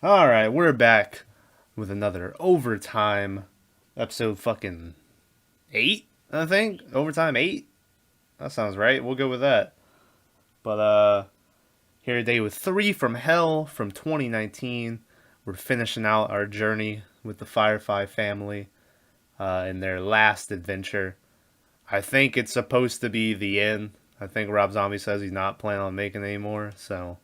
All right, we're back with another overtime episode. Fucking 8, I think. Overtime 8. That sounds right. We'll go with that. But here today with 3 from Hell from 2019. We're finishing out our journey with the Firefly family in their last adventure. I think it's supposed to be the end. I think Rob Zombie says he's not planning on making any more, so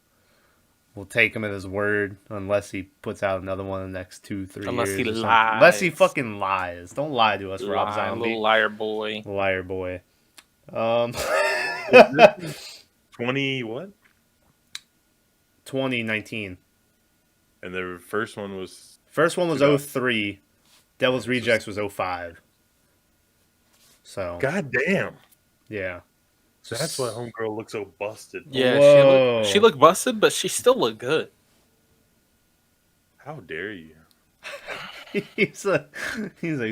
we'll take him at his word unless he puts out another one in the next 2, 3 Unless he years or something. Unless he lies. fucking lies. Don't lie to us, Rob Little Zombie. liar boy. Liar boy. Um, Is this 20 what? 2019. And the first one was First one was 2000. 03. Devil's Rejects was 05. So, God damn. yeah. That's why Homegirl looks so busted. Yeah, Whoa. she looked busted, but she still looked good. How dare you? he's like,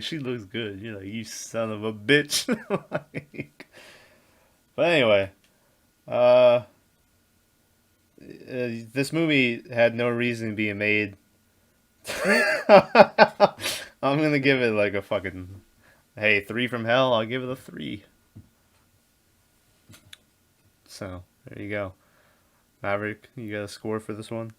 she looks good. You're like, you son of a bitch. But anyway, this movie had no reason being made. I'm gonna give it like a fucking, hey, 3 from Hell. I'll give it a 3. So there you go. Maverick, you got a score for this one?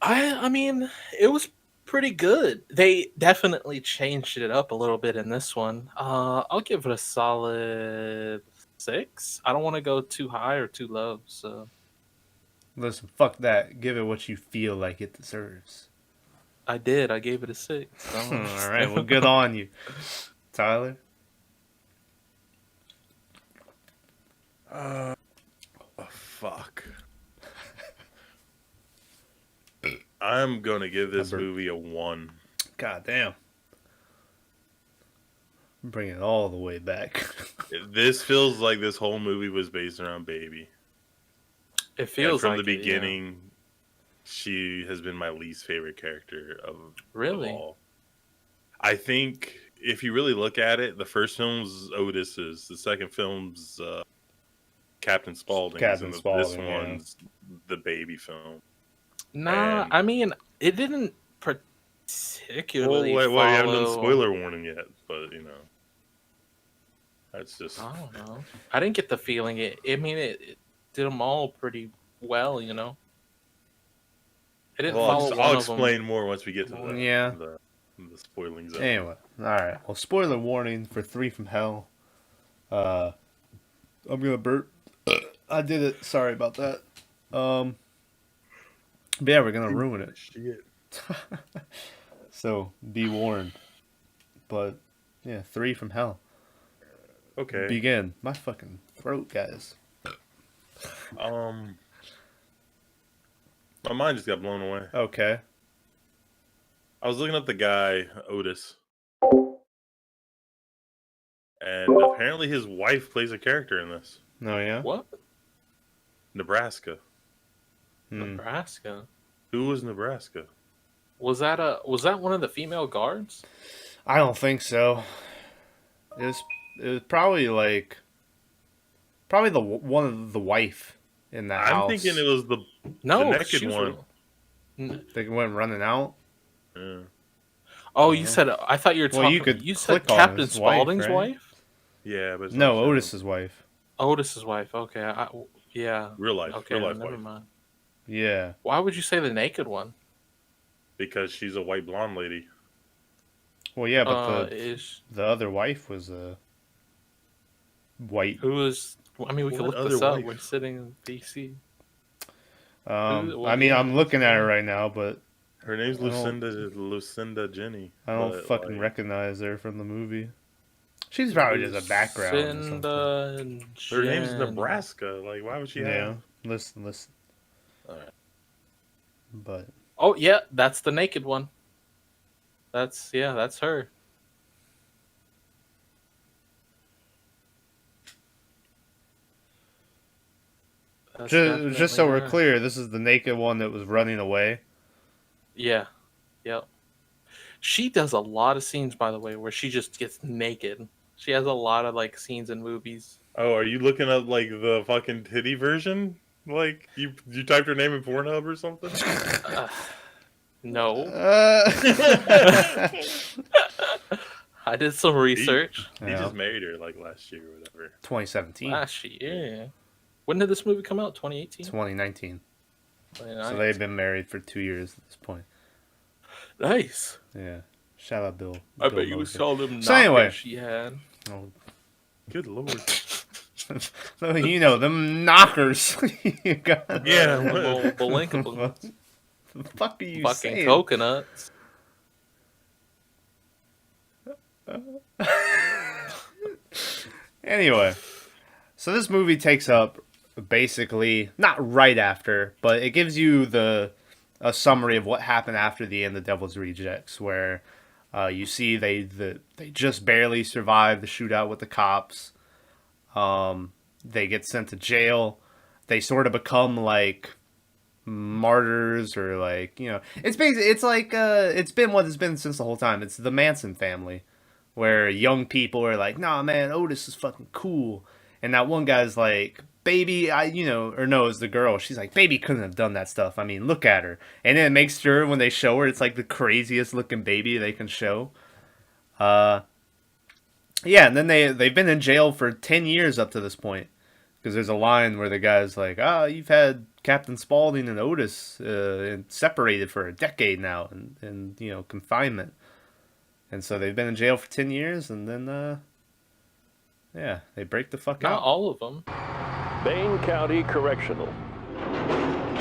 I mean, it was pretty good. They definitely changed it up a little bit in this one. I'll give it a solid 6. I don't want to go too high or too low, so Listen, fuck that. Give it what you feel like it deserves. I did. I gave it a 6. All right, well, good on you, Tyler. Fuck. I'm gonna give this Number- movie a 1. God damn. Bring it all the way back. This feels like this whole movie was based around Baby. It feels From like the it, yeah. beginning, she has been my least favorite character of Really? all. I think if you really look at it, the first film's Otis's, the second film's Captain Spaulding's, Captain and this Spaulding, yeah. one's the Baby film. Nah, And- I mean, it didn't particularly Well, you haven't done follow- spoiler warning yet, but that's just. I don't know. I didn't get the feeling it did them all pretty well, It didn't Well, follow I'll one explain more once we get to Yeah. the spoiling zone. Anyway, all right. Well, spoiler warning for 3 from Hell. I'm gonna burp. I did it. Sorry about that. But yeah, we're gonna ruin it. Shit. So be warned. But yeah, 3 from Hell. Okay. Begin. My fucking throat, guys. My mind just got blown away. Okay. I was looking up the guy Otis, and apparently his wife plays a character in this. No, yeah. What? Nebraska. Nebraska. Who was Nebraska? Was that one of the female guards? I don't think so. It was probably the one of the wife in the house. I'm thinking it was the No, naked she was one. real. They went running out. Yeah. Oh, you said I thought you were talking. Well, you could you said click on Captain his wife, Spaulding's right? wife? Yeah, but it's No, not shown. Otis's wife. Otis's wife. Okay, yeah. Real life, Okay, real life never wife. mind. Yeah. Why would you say the naked one? Because she's a white blonde lady. Well, yeah, but Is the other wife was a white. who was? I mean, we can What look this other up. wife? We're sitting in DC. I mean, I'm looking at her right now, but Her name's I don't- Lucinda Jenny. I don't but, fucking like, recognize her from the movie. She's probably just a background. Or something. Her name's Jen- Nebraska. Like, why would she Yeah. have? Listen. Alright. But Oh yeah, that's the naked one. That's her. That's just so we're definitely her. clear, this is the naked one that was running away. Yeah. Yep. She does a lot of scenes, by the way, where she just gets naked. She has a lot of like scenes in movies. Oh, are you looking at like the fucking titty version? Like you typed her name in Pornhub or something? No. Uh, I did some research He just married her like last year or whatever. 2017. last year. When did this movie come out? 2018? 2019. 29. So they've been married for 2 years at this point. Nice. Yeah. Shout out Bill. I Bill bet you Mosley. saw them So anyway. knockers she had. Oh, Good lord. you know, them knockers. You got. Yeah, Them what? old Belinkables. The fuck are you Fucking saying? coconuts. Anyway, so this movie takes up basically not right after, but it gives you a summary of what happened after the end of Devil's Rejects, where you see they just barely survived the shootout with the cops. They get sent to jail. They sort of become like martyrs, or like, you know, it's basically, it's like it's been what it's been since the whole time. It's the Manson family, where young people are like, nah, man, Otis is fucking cool. And that one guy's like, baby, or no, it's the girl. She's like, baby couldn't have done that stuff. I mean, look at her. And then it makes sure when they show her, it's like the craziest looking baby they can show. Yeah, and then they've been in jail for 10 years up to this point. Because there's a line where the guy's like, you've had Captain Spaulding and Otis separated for a decade now in confinement. And so they've been in jail for 10 years, and then, yeah, they break the fuck Not out. all of them. Bain County Correctional.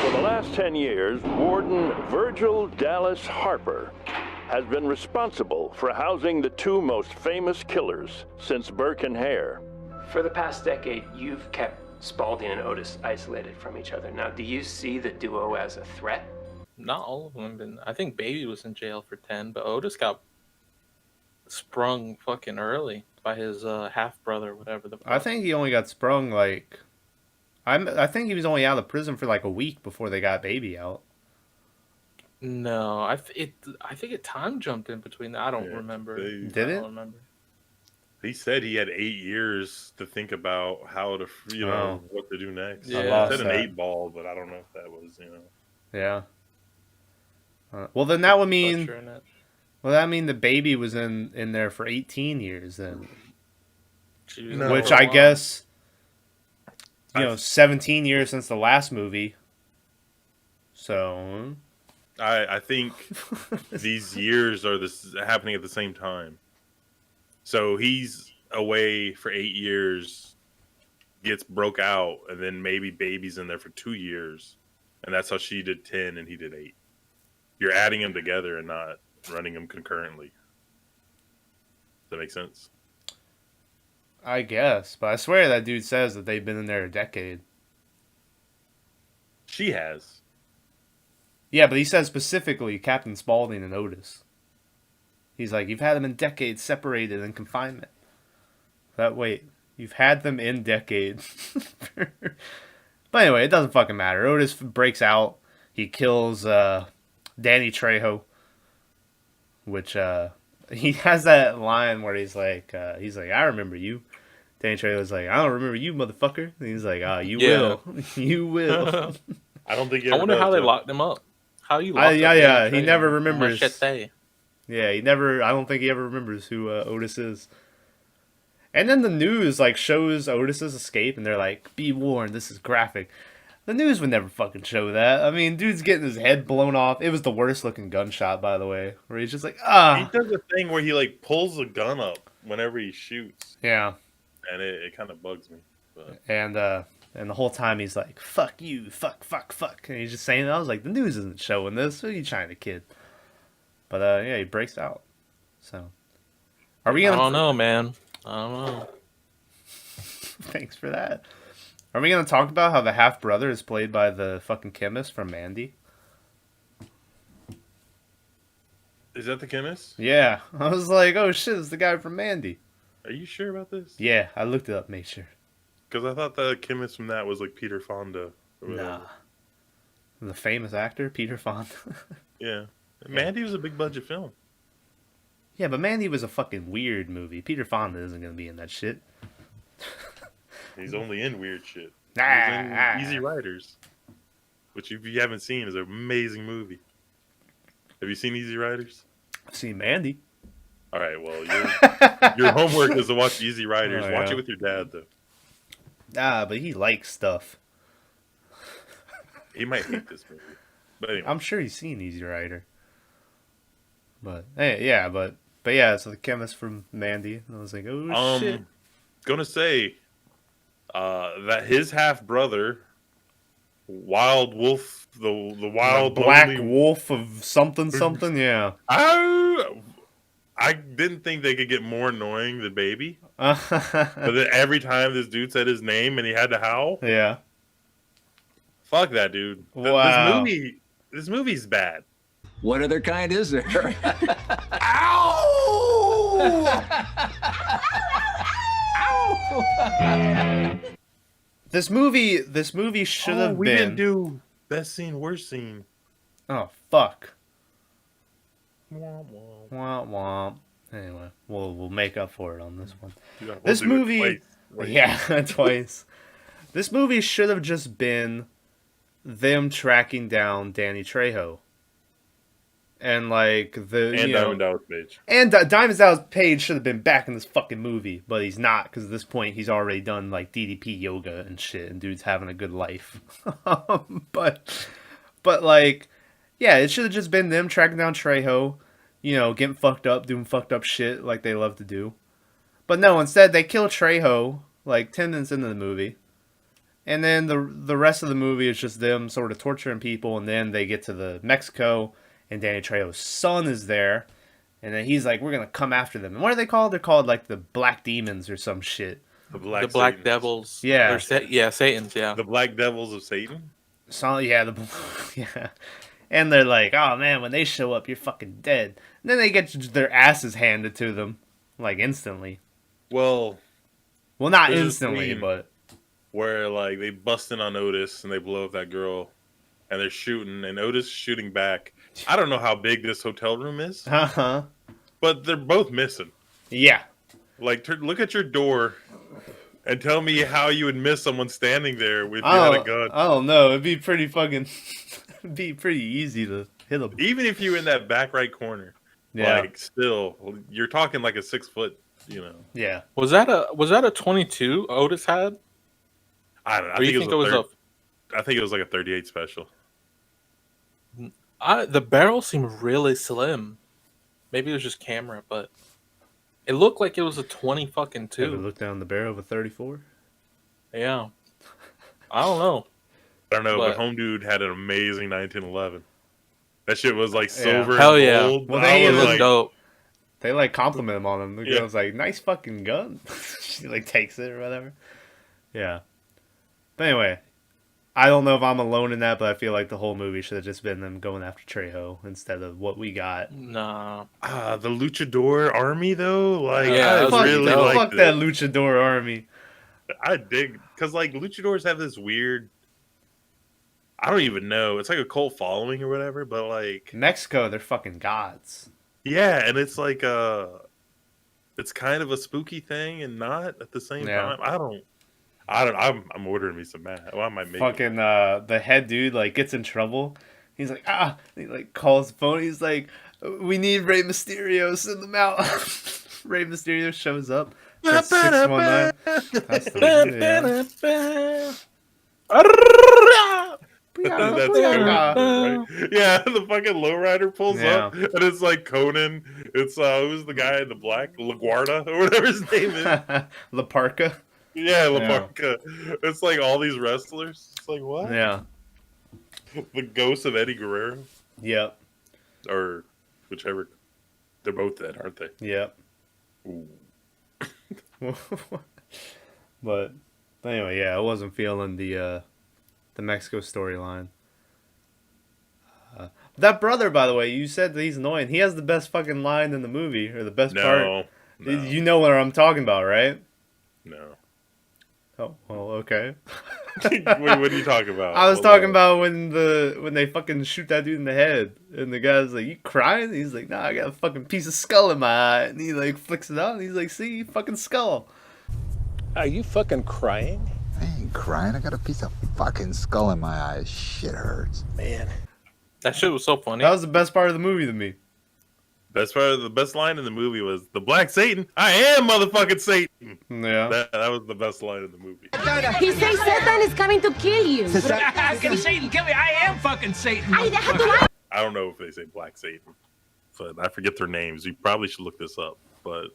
For the last 10 years, Warden Virgil Dallas Harper has been responsible for housing the two most famous killers since Burke and Hare. For the past decade, you've kept Spaulding and Otis isolated from each other. Now, do you see the duo as a threat? Not all of them have been. I think Baby was in jail for 10, but Otis got sprung fucking early by his half brother, whatever the fuck. I think he only got sprung, like... I think he was only out of prison for like a week before they got Baby out. No, I think it time jumped in between. I don't Yeah, remember. Did I it? don't remember. He said he had 8 years to think about how to, what to do next. Yeah. He I said an lost that. 8-ball, but I don't know if that was, Yeah. Well, then that would mean... Butchering it. Well, that mean the Baby was in there for 18 years then. She was No. in Which for a I while. guess, 17 years since the last movie. So... I think these years are happening at the same time. So he's away for 8 years, gets broke out, and then maybe Baby's in there for 2 years, and that's how she did 10 and he did 8. You're adding them together and not running them concurrently. Does that make sense? I guess, but I swear that dude says that they've been in there a decade. She has. Yeah, but he says specifically Captain Spaulding and Otis. He's like, you've had them in decades separated in confinement. You've had them in decades. But anyway, it doesn't fucking matter. Otis breaks out. He kills Danny Trejo. Which, he has that line where he's like, I remember you. Danny Trejo's like, I don't remember you, motherfucker. And he's like, you will. You will. I don't think he I ever wonder how does, they though. locked him up. How you locked up Yeah. Danny He Trejo? never remembers. Machete. Yeah, I don't think he ever remembers who Otis is. And then the news like shows Otis's escape, and they're like, "Be warned, this is graphic." The news would never fucking show that. I mean, dude's getting his head blown off. It was the worst looking gunshot, by the way, where he's just like, He does a thing where he like pulls the gun up whenever he shoots, yeah. and it kind of bugs me. But And the whole time he's like, "Fuck you, fuck," and he's just saying that. I was like, the news isn't showing this. Who are you trying to kid? But yeah, he breaks out. So, are we I gonna? don't know, man. I don't know. Thanks for that. Are we gonna talk about how the half brother is played by the fucking chemist from Mandy? is that the chemist? Yeah, I was like, oh shit, it's the guy from Mandy. Are you sure about this? Yeah, I looked it up, made sure. Because I thought the chemist from that was like Peter Fonda. Or whatever. Nah, the famous actor Peter Fonda. Yeah. Mandy was a big budget film. Yeah, but Mandy was a fucking weird movie. Peter Fonda isn't gonna be in that shit. He's only in weird shit. He Ah, was in Easy Riders, which if you haven't seen is an amazing movie. Have you seen Easy Riders? I've seen Mandy. All right, well, your homework is to watch Easy Riders. Oh, Watch yeah. it with your dad, though. But he likes stuff. He might hate this movie. But anyway. I'm sure he's seen Easy Rider. But hey, yeah, but yeah, so the chemist from Mandy, and I was like, oh shit. Gonna say that his half brother, Wild Wolf, the wild Black lonely, Wolf of something, yeah. I didn't think they could get more annoying than Baby. But then every time this dude said his name and he had to howl, Yeah. fuck that dude. Wow. This movie's bad. What other kind is there? This movie should have we been. didn't do best scene, worst scene. Oh fuck. Womp womp. Womp womp. Anyway, we'll make up for it on this one. Dude, we'll This do it movie, twice. Right. yeah, twice. This movie should have just been them tracking down Danny Trejo, and like And Diamond Dallas Page. and Diamond Dallas Page should have been back in this fucking movie, but he's not because at this point he's already done like DDP yoga and shit, and dude's having a good life. but like, yeah, it should have just been them tracking down Trejo, getting fucked up, doing fucked up shit like they love to do. But no, instead they kill Trejo like 10 minutes into the movie. And then the rest of the movie is just them sort of torturing people, and then they get to the Mexico, and Danny Trejo's son is there, and then he's like, we're gonna come after them. And what are they called? They're called like the Black Demons or some shit. The Black Satans. Devils. Yeah. Or Satans, yeah. The Black Devils of Satan. So yeah, yeah. And they're like, oh man, when they show up, you're fucking dead. And then they get their asses handed to them, like instantly. Well, Not there's a instantly, scene but where like they bust in on Otis and they blow up that girl, and they're shooting, and Otis is shooting back. I don't know how big this hotel room is, but they're both missing. Yeah. Like, look at your door and tell me how you would miss someone standing there with you had a gun. I don't know. It'd be pretty fucking. It'd be pretty easy to hit them. Even if you're in that back right corner, Yeah. like still, you're talking like a 6 foot. Yeah. Was that a 22 Otis had? I don't know. Or you think it was I think it was like a 38 special. the barrel seemed really slim. Maybe it was just camera, but it looked like it was a 20 fucking Ever 2. look down the barrel of a 34? Yeah. I don't know. I don't know, but But- Home Dude had an amazing 1911. That shit was like Yeah. silver Hell and yeah. gold. Well, I they It was looked like, dope. They like compliment him on him. The Yeah. girl's like, nice fucking gun. She like takes it or whatever. Yeah. But anyway, I don't know if I'm alone in that, but I feel like the whole movie should have just been them going after Trejo instead of what we got. Nah. the Luchador Army though, like Yeah, I that was really dope. like Fuck that Luchador army. I dig because like luchadors have this weird. I don't even know. It's like a cult following or whatever, but like Mexico, they're fucking gods. yeah, and it's like it's kind of a spooky thing and not at the same Yeah. time. I'm ordering me some mat. Well, I might make it. Fucking the head dude like gets in trouble. He's like, and he like calls the phone. He's like, we need Rey Mysterio, send them out. Rey Mysterio shows up. Says 619. That's the That's Conan, right? Yeah, the fucking lowrider pulls Yeah. up, and it's like Conan. It's who's the guy in the black, LaGuardia or whatever his name is. La Parka. Yeah, LaParca. It's like all these wrestlers. It's like what? Yeah. The ghost of Eddie Guerrero, Yep. or whichever. They're both dead, aren't they? Yep. Ooh. But anyway, yeah, I wasn't feeling the Mexico storyline. That brother, by the way, you said that he's annoying. He has the best fucking line in the movie, or the best part. No. You know what I'm talking about, right? No. Oh, well, okay. What are you talking about? I was What talking line? about when they fucking shoot that dude in the head, and the guy's like, "You crying?" He's like, "Nah, I got a fucking piece of skull in my eye," and he like flicks it out, and he's like, "See, fucking skull." Are you fucking crying? I ain't crying. I got a piece of fucking skull in my eye. Shit hurts. Man. That shit was so funny. That was the best part of the movie to me. The best line in the movie was the Black Satan. I am motherfucking Satan. Yeah. That was the best line in the movie. He says Satan is coming to kill you. Can Satan kill me? I am fucking Satan. Ay, deja tu I don't know if they say Black Satan, but I forget their names. We probably should look this up. But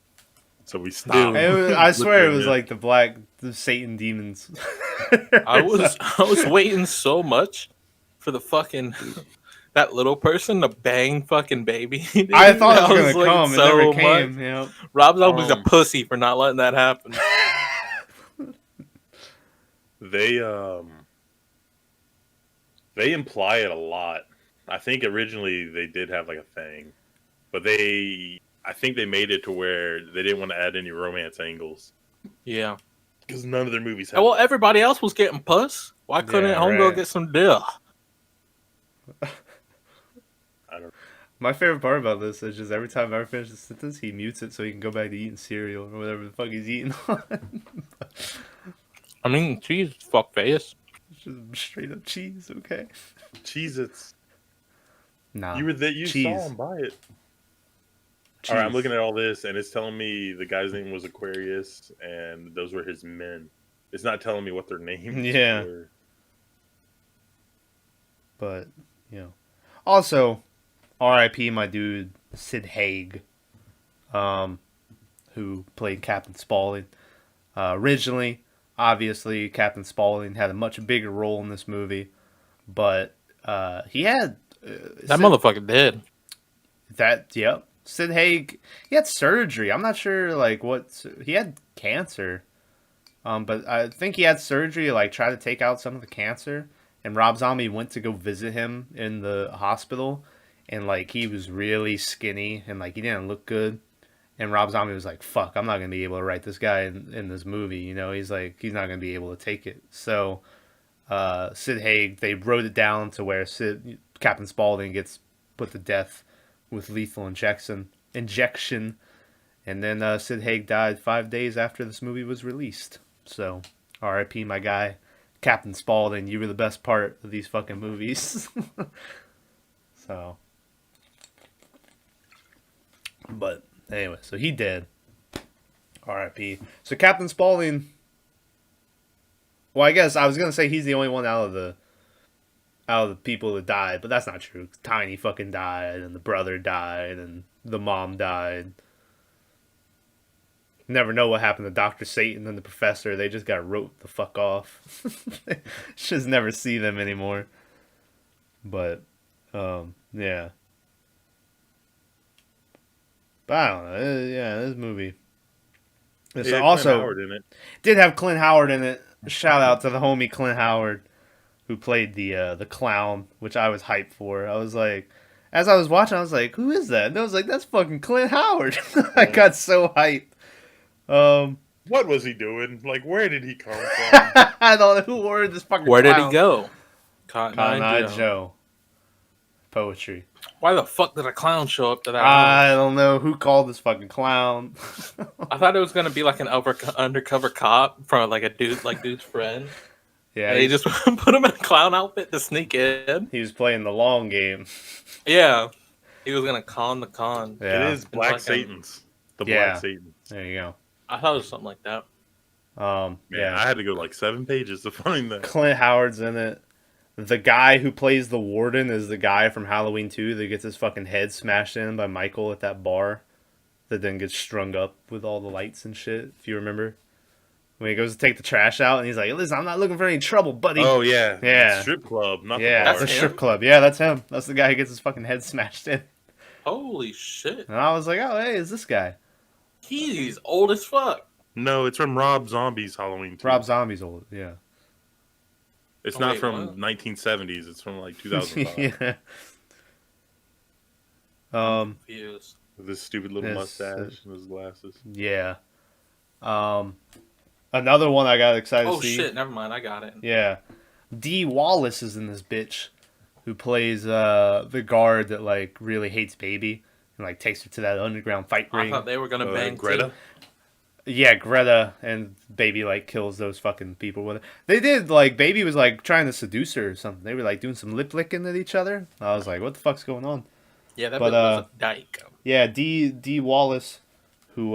so we stopped. I swear it was like the Satan demons. I was waiting so much for the fucking that little person to bang fucking baby. Dude. I thought it was waiting gonna come. It so never much. came. Yeah. Rob Zombie's a pussy for not letting that happen. They imply it a lot. I think originally they did have like a thing, but I think they made it to where they didn't want to add any romance angles Yeah. because none of their movies have. Well, everybody else was getting puss. Why couldn't Yeah, Homegirl right. get some dick? I don't know. My favorite part about this is just every time I ever finish the sentence, he mutes it so he can go back to eating cereal or whatever the fuck he's eating on. I mean, cheese, fuck face. Just straight up cheese, okay? Cheez-Its. Nah. You were there. You cheese. saw him buy it. All right, I'm looking at all this, and it's telling me the guy's name was Aquarius, and those were his men. It's not telling me what their names Yeah. were. But, you know. Also, R.I.P. my dude, Sid Haig, who played Captain Spaulding. Originally, obviously, Captain Spaulding had a much bigger role in this movie, but he had... That motherfucker dead. Yep. Sid Haig, he had surgery. I'm not sure, like, what... He had cancer. But I think he had surgery, like, try to take out some of the cancer. And Rob Zombie went to go visit him in the hospital. And, like, he was really skinny. And, like, he didn't look good. And Rob Zombie was like, fuck, I'm not going to be able to write this guy in this movie. You know, he's like, he's not going to be able to take it. So, Sid Haig, they wrote it down to where Captain Spaulding gets put to death with lethal injection. And then Sid Haig died 5 days after this movie was released. So, R.I.P. my guy, Captain Spaulding. You were the best part of these fucking movies. So, but anyway, so he did. R.I.P. So Captain Spaulding. Well, I guess I was gonna say he's the only one out of the people that died, but that's not true. Tiny fucking died, and the brother died, and the mom died. Never know what happened to Dr. Satan and the professor. They just got wrote the fuck off. Just never see them anymore. But, yeah. But I don't know. Yeah, this movie. It So had also Clint Howard in it. did have Clint Howard in it. Shout out to the homie Clint Howard, who played the clown, which I was hyped for. I was like, as I was watching, I was like, who is that? And I was like, that's fucking Clint Howard. I got so hyped. What was he doing? Like, where did he come from? I don't know who ordered this fucking Where did clown. he go? Cotton Eye Joe. Poetry. Why the fuck did a clown show up to that? I don't know who called this fucking clown. I thought it was gonna be like an undercover cop from like a dude's friend. Yeah, And he just put him in a clown outfit to sneak in. he was playing the long game. Yeah, he was gonna con the con. Yeah. It is Black like a- Satan's. The Yeah. Black Satans. There you go. I thought it was something like that. Man, Yeah. I had to go like 7 pages to find that. Clint Howard's in it. The guy who plays the warden is the guy from Halloween 2 that gets his fucking head smashed in by Michael at that bar. That then gets strung up with all the lights and shit, if you remember. When he goes to take the trash out and he's like, listen, I'm not looking for any trouble, buddy. Oh, yeah. Yeah. Strip club, not yeah, the that's bar. the strip club. Yeah, that's him. That's the guy who gets his fucking head smashed in. Holy shit, And I was like, oh, hey, it's this guy. he's old as fuck. No, it's from Rob Zombie's Halloween 2. Rob Zombie's old, yeah. It's Oh, not wait, from what? 1970s. It's from like 2005. Yeah. Confused. With his stupid little Yes, mustache and his glasses. Yeah. Another one I got excited Oh to see. shit, never mind, I got it. Yeah. Dee Wallace is in this bitch who plays the guard that like really hates Baby and like takes her to that underground fight I ring. thought they were gonna bang Greta? too. Yeah, Greta and Baby like kills those fucking people with it. They did like Baby was like trying to seduce her or something. They were like doing some lip licking at each other. I was like, what the fuck's going on? Yeah, that But bit was a dyke. yeah, D Wallace, who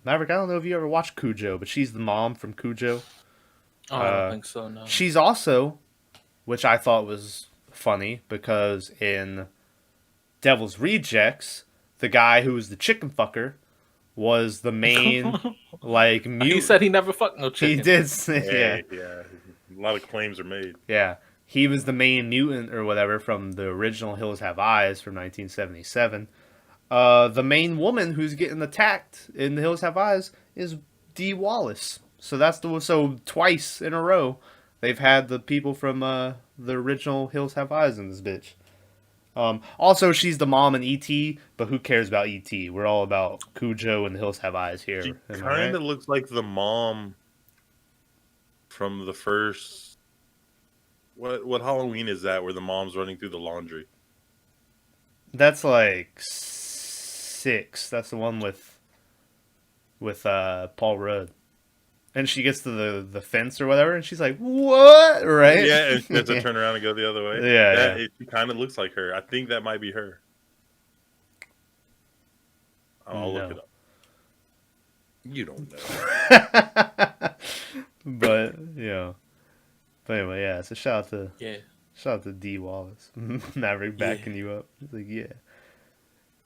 Maverick. I don't know if you ever watched Cujo, but she's the mom from Cujo. Oh, I don't think so. No. She's also, which I thought was funny because in Devil's Rejects, the guy who was the chicken fucker was the main like He mute. said he never fucked no chicken. He did say, Yeah, yeah. A lot of claims are made. yeah. He was the main mutant or whatever from the original Hills Have Eyes from 1977. The main woman who's getting attacked in the Hills Have Eyes is Dee Wallace. So twice in a row they've had the people from the original Hills Have Eyes in this bitch. Also, she's the mom in E.T., but who cares about E.T.? We're all about Cujo and the Hills Have Eyes here. She Am I kind of right? looks like the mom from the first. What Halloween is that? Where the mom's running through the laundry? That's like 6. That's the one with Paul Rudd. And she gets to the fence or whatever, and she's like, "What?" Right? Yeah, and she has to turn around and go the other way. Yeah, She kind of looks like her. I think that might be her. I'll look No. it up. You don't know. But yeah. But anyway, yeah. So shout out to D Wallace, Maverick backing you up. He's like, yeah.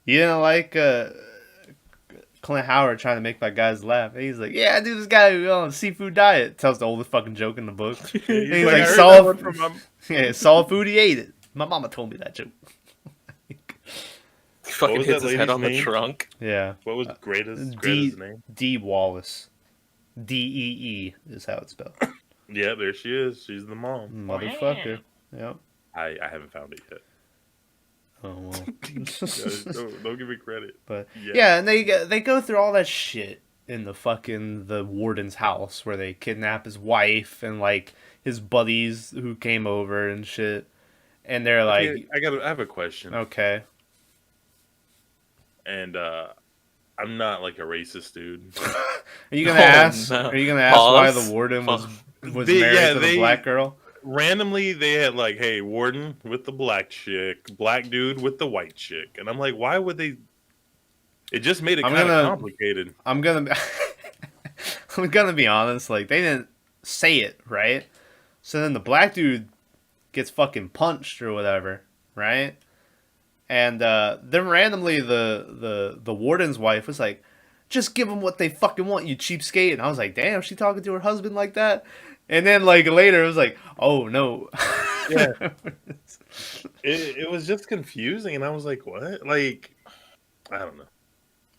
You didn't like Clint Howard trying to make my guys laugh. And he's like, yeah, dude, this guy who on a seafood diet tells the oldest fucking joke in the book. He's He's like, like, I heard saw that one from my... yeah, saw food, he ate it. My mama told me that joke. Fucking was hits that his head lady's on the name? trunk. Yeah. What was Greta's D name? D Wallace. Dee is how it's spelled. Yeah, there she is. She's the mom. Motherfucker. Yep. I haven't found it yet. Oh well. Don't give me credit. But yeah, and they go through all that shit in the warden's house where they kidnap his wife and like his buddies who came over and shit. And they're like, Okay, I have a question. okay, And I'm not like a racist dude. are you gonna ask? no. Are you gonna ask why Pause. the warden was They- married yeah, to the they- black girl? Randomly, they had like, "Hey, warden with the black chick, black dude with the white chick," and I'm like, "Why would they?" It just made it I'm kind gonna- of complicated. I'm gonna I'm gonna be honest. Like they didn't say it right, so then the black dude gets fucking punched or whatever, right? And then randomly the warden's wife was like, "Just give them what they fucking want, you cheapskate." And I was like, "Damn, she talking to her husband like that?" And then like later it was like, "Oh no." Yeah. It was just confusing, and I was like, "What?" Like, I don't know.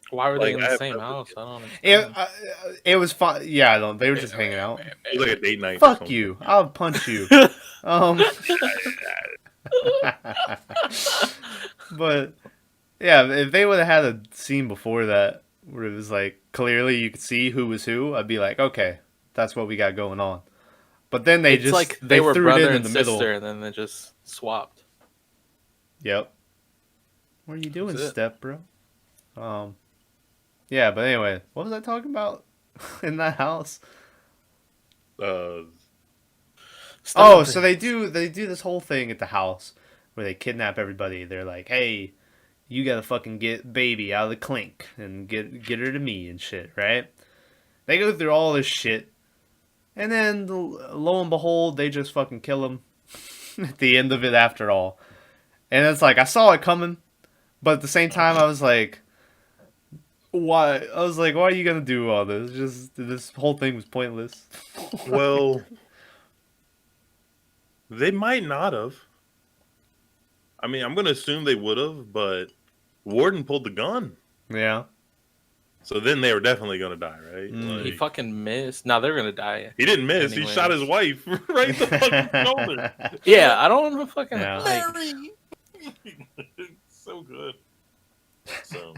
Why were they Like, in I the have same no- house? I don't understand. It was fun. Yeah, I don't. They were just hanging out. It was like a date night. or Fuck something. you! I'll punch you. But yeah, if they would have had a scene before that where it was like clearly you could see who was who, I'd be like, okay, that's what we got going on. But then they It's just like they were threw brother it in and the sister, middle. and then they just swapped. Yep. What are you doing, That's it. Step, bro? Yeah, but anyway, what was I talking about in that house? Oh, so they do this whole thing at the house where they kidnap everybody. They're like, "Hey, you gotta fucking get baby out of the clink and get her to me and shit," right? They go through all this shit, and then lo and behold, they just fucking kill him at the end of it after all. And it's like I saw it coming, but at the same time, I was like, "Why?" I was like, "Why are you gonna do all this? Just this whole thing was pointless." Well, they might not have. I mean, I'm going to assume they would have, but Warden pulled the gun. Yeah. So then they were definitely going to die, right? He Like, fucking missed. No, they're gonna die. he didn't miss. He Anyways. shot his wife right in the fucking shoulder. Yeah, I don't want to fucking Yeah. like. So good. So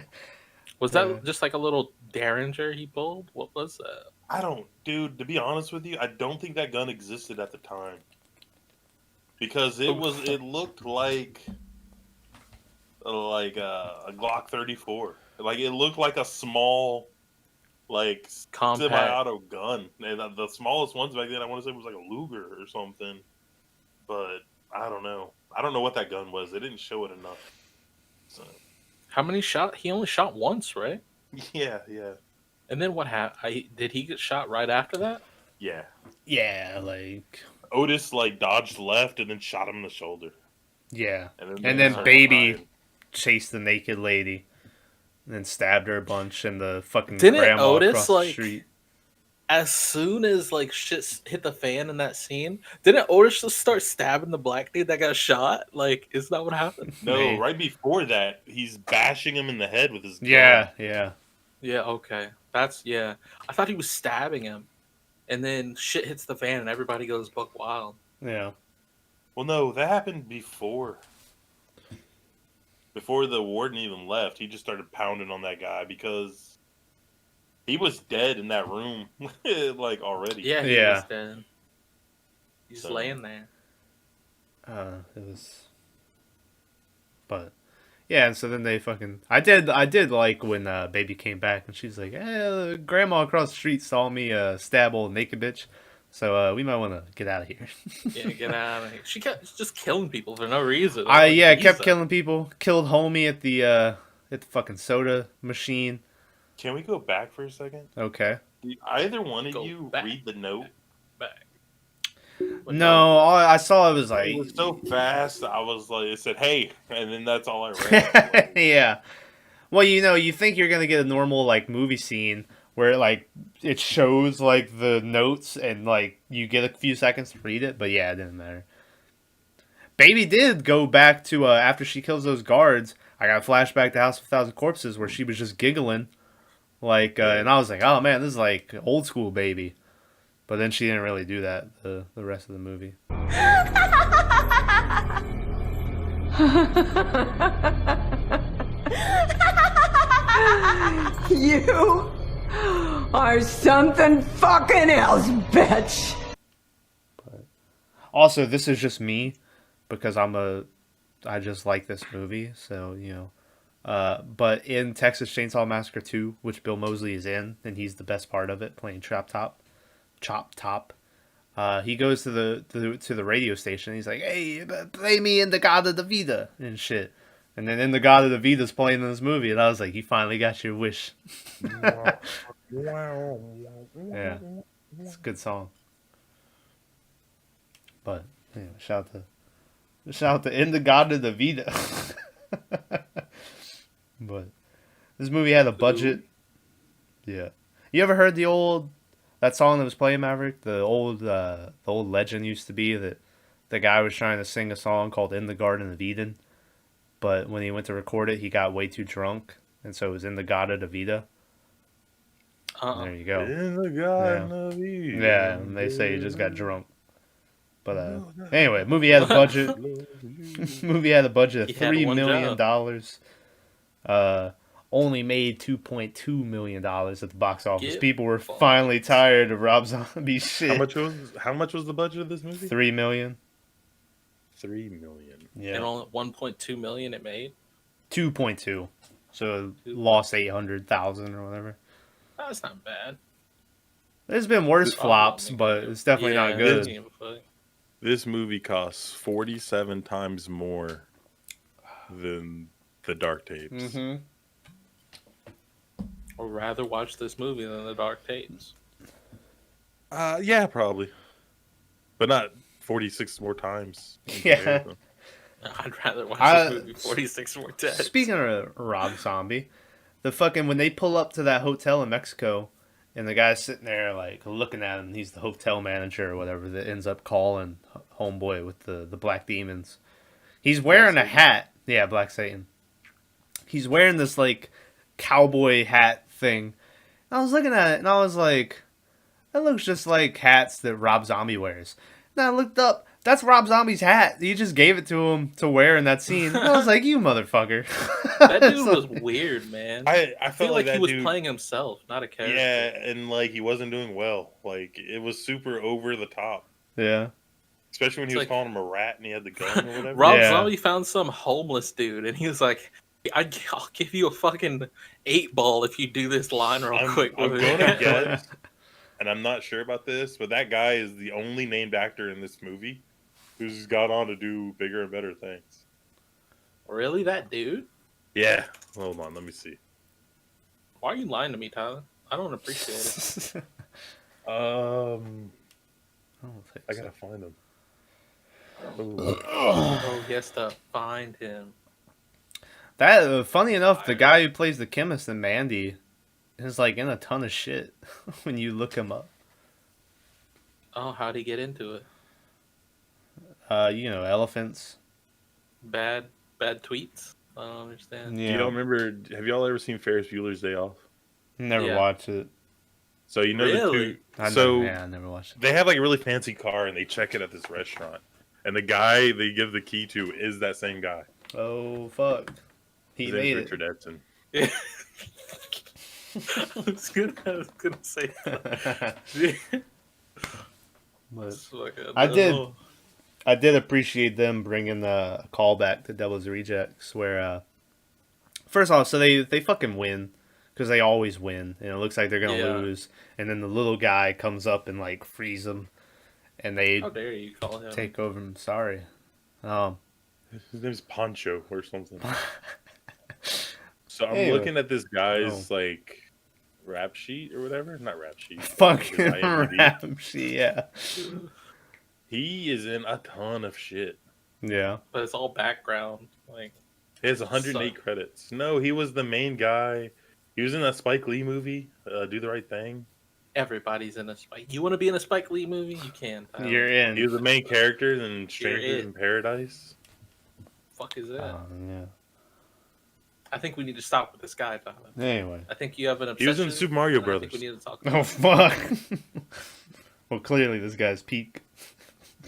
Was that just like a little derringer he pulled? What was that? I don't, dude. To be honest with you, I don't think that gun existed at the time because it looked like a Glock 34. Like it looked like a small like Compact. semi-auto gun. The smallest ones back then, I want to say, was like a Luger or something. But I don't know. I don't know what that gun was. They didn't show it enough. So How many shot? He only shot once, right? yeah. And then what happened? Did he get shot right after that? Yeah. Yeah, like Otis like dodged left and then shot him in the shoulder. yeah, And and they then started Baby crying. chased the naked lady, and then stabbed her a bunch, and the fucking Didn't grandma Otis, across the like- street. As soon as like shit hit the fan in that scene, didn't Otis just start stabbing the black dude that got shot? Like, is that what happened? No, Man. right before that, he's bashing him in the head with his gun. Yeah. Yeah, okay. I thought he was stabbing him, and then shit hits the fan and everybody goes buck wild. Yeah. Well, no, that happened before. Before the warden even left, he just started pounding on that guy because he was dead in that room, like already. Yeah, he Yeah. was dead. He's So- laying there. It was, but yeah, and so then they fucking. I did like when Baby came back and she's like, "Hey, grandma across the street saw me stab old naked bitch, so we might want to get out of here." Yeah, get out of here. She kept just killing people for no reason. I was like, kept Jesus. killing people. Killed homie at the fucking soda machine. Can we go back for a second? Okay. Did either one of Go you back. read the note? Back. No, all I saw was It like, was so fast. I was like, it said, "Hey," and then that's all I read. yeah. Well, you think you're gonna get a normal like movie scene where like it shows like the notes and like you get a few seconds to read it, but yeah, it didn't matter. Baby did go back to after she kills those guards. I got a flashback to House of a Thousand Corpses where she was just giggling, like, and I was like, oh man, this is like old school Baby. But then she didn't really do that the rest of the movie. You are something fucking else, bitch. Also, this is just me because I just like this movie, so but in Texas Chainsaw Massacre 2, which Bill Moseley is in, and he's the best part of it, playing Chop Top. He goes to the radio station. And he's like, "Hey, play me in the God of the Vida and shit." And then in the God of the Vida's playing in this movie, and I was like, "You finally got your wish." Yeah, it's a good song. But yeah, shout out to In the God of the Vida. But this movie had a budget. Yeah, you ever heard that song that was playing, Maverick? The old legend used to be that the guy was trying to sing a song called "In the Garden of Eden," but when he went to record it, he got way too drunk, and so it was "In the God of the Vida." There you go. In the Garden of Eden. Yeah, and they say he just got drunk. But anyway, movie had a budget. Movie had a budget of He had $3 one million. job. Only made $2.2 million at the box office. Get People were fucked. finally tired of Rob Zombie's shit. How much was the budget of this movie? $3 million. 3 million. Yeah, And only 1.2 million it made. 2.2. So lost 800,000 or whatever. That's not bad. There's been worse Oh, flops, man. but it's definitely Yeah, not good. didn't give a fuck. This movie costs 47 times more than the Dark Tapes. Mm-hmm. I'd rather watch this movie than the Dark Tapes. Yeah, probably, but not 46 more times. in Yeah. comparison. I'd rather watch I- this movie 46 more times. Speaking of Rob Zombie, when they pull up to that hotel in Mexico, and the guy's sitting there like looking at him, he's the hotel manager or whatever that ends up calling homeboy with the Black Demons. He's wearing a hat. Yeah, Black Satan. He's wearing this like cowboy hat thing. I was looking at it and I was like, that looks just like hats that Rob Zombie wears. And I looked up. That's Rob Zombie's hat. He just gave it to him to wear in that scene. And I was like, you motherfucker. That dude was weird, man. I I feel feel like he that was dude, playing himself, not a character. Yeah, and like he wasn't doing well. Like it was super over the top, Yeah. especially when he It's was like- calling him a rat and he had the gun or whatever. Rob Yeah. Zombie found some homeless dude, and he was like, I'll give you a fucking 8-ball if you do this line real quick. I'm with going it. to guess, and I'm not sure about this, but that guy is the only named actor in this movie who's gone on to do bigger and better things. Really, that dude? Yeah. Hold on, let me see. Why are you lying to me, Tyler? I don't appreciate it. I don't think I so. gotta find him. Oh, he has to find him. That funny enough, the guy who plays the chemist in Mandy is like in a ton of shit when you look him up. Oh, how'd he get into it? Elephants. Bad tweets? I don't understand. Do you all remember? Have y'all ever seen Ferris Bueller's Day Off? Never Yeah. watched it. So you know Really? the two. I never watched it. They have like a really fancy car, and they check it at this restaurant. And the guy they give the key to is that same guy. Oh fuck, he His made name's it. Richard Edson. Yeah. I was gonna say that. But I did appreciate them bringing the callback to Devil's Rejects, where first off, so they fucking win because they always win, and it looks like they're gonna lose, and then the little guy comes up and like frees them, and they How dare you call him? take over. I'm sorry. His name's Poncho or something. So I'm Anyway. looking at this guy's like rap sheet or whatever. Not rap sheet. Fucking his IMDb. rap sheet, yeah. He is in a ton of shit. Yeah. But it's all background. Like, He has 108 credits. No, he was the main guy. He was in that Spike Lee movie, Do the Right Thing. everybody's in a Spike. You want to be in a Spike Lee movie? You can. Tyler. You're in. He was the main character in Strangers in. in Paradise. Fuck is that? Yeah. I think we need to stop with this guy, Tyler. Anyway. I think you have an He obsession. was in Super Mario and I Brothers. think we need to talk Oh about fuck. Well, clearly this guy's peak.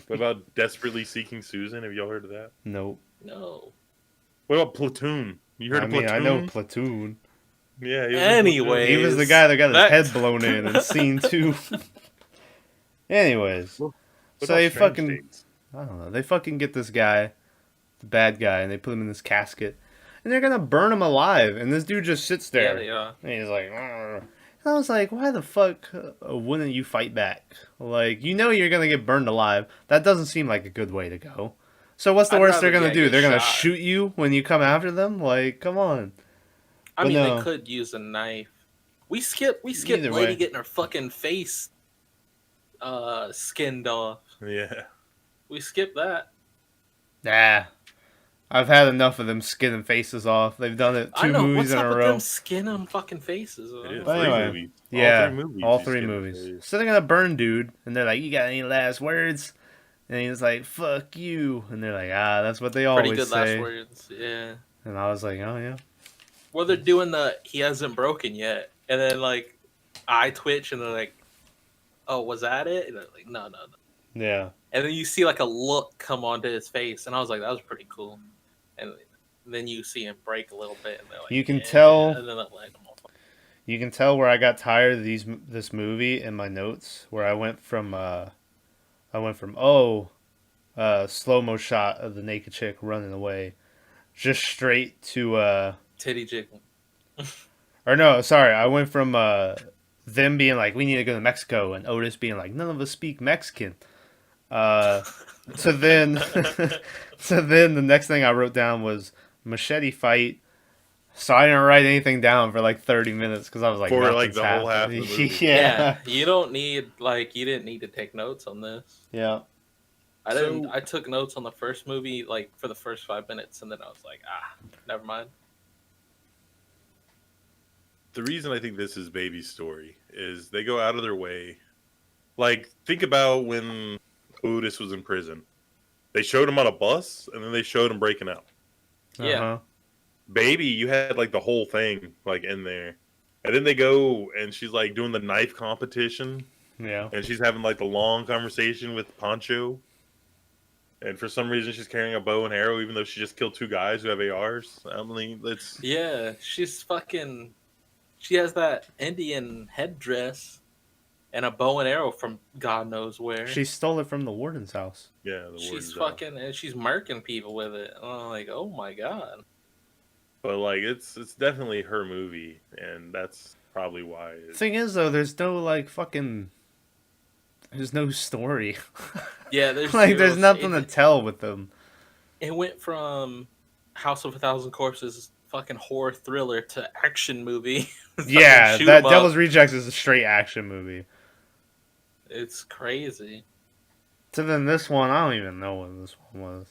What about Desperately Seeking Susan? Have y'all heard of that? Nope. No. What about Platoon? You heard of Platoon? I know Platoon. Yeah. He was in Anyway. He was the guy that got his That- head blown in scene 2. Anyways. What So about they Strange fucking... Dates? I don't know. They fucking get this guy, the bad guy, and they put him in this casket. And they're gonna burn him alive. And this dude just sits Yeah, there. they are. And he's like... "Arr." And I was like, why the fuck wouldn't you fight back? Like, you know you're gonna get burned alive. That doesn't seem like a good way to go. So what's the I'd worst they're rather gonna do? get They're gonna shot. shoot you when you come after them? Like, come on. I But mean, no. they could use a knife. We skip Either lady way. getting her fucking face skinned off. Yeah. We skip that. Nah. I've had enough of them skinning faces off. They've done it I 2 know movies what's in up a with row. them skinning fucking faces. It is. But Three anyway, movies. Yeah, all all three three movies. movies. So they're gonna burn dude, and they're like, "You got any last words?" And he's like, "Fuck you," and they're like, "Ah, that's what they Pretty always good say." last words. Yeah. And I was like, "Oh yeah." Well, they're doing the he hasn't broken yet, and then like eye twitch, and they're like, "Oh, was that it?" And they're like, "No." Yeah. And then you see like a look come onto his face, and I was like, "That was pretty cool." And then you see him break a little bit, and they're like, You can "Yeah." tell- And then that light him off. You can tell where I got tired of this movie in my notes, where I went from slow mo shot of the naked chick running away, just straight to Titty jiggling. or no, sorry, I went from them being like, we need to go to Mexico, and Otis being like, none of us speak Mexican. So then the next thing I wrote down was machete fight. So I didn't write anything down for like 30 minutes because I was like, For, like, nothing's the whole half of happening. the movie. Yeah. You don't need you didn't need to take notes on this. Yeah. I didn't. So- I took notes on the first movie, like for the first 5 minutes, and then I was like, never mind. The reason I think this is Baby's story is they go out of their way. Like, think about when Otis was in prison. They showed him on a bus, and then they showed him breaking out. Yeah. Uh-huh. Baby, you had like the whole thing like in there, and then they go and she's like doing the knife competition, Yeah. and she's having like the long conversation with Poncho, and for some reason she's carrying a bow and arrow even though she just killed 2 guys who have ARs. I mean, it's Yeah, she's fucking. She has that Indian headdress and a bow and arrow from God knows where. She stole it from the warden's house. yeah. The She's word's fucking and she's murking people with it. And I'm like, oh my god. But like, it's definitely her movie, and that's probably why. Thing is, though, there's no like fucking. There's no story. Yeah, there's like, zero, there's nothing to tell with them. It went from House of a Thousand Corpses, fucking horror thriller, to action movie. Yeah, Shoot that 'em up. Devil's Rejects is a straight action movie. It's crazy. So then this one, I don't even know what this one was.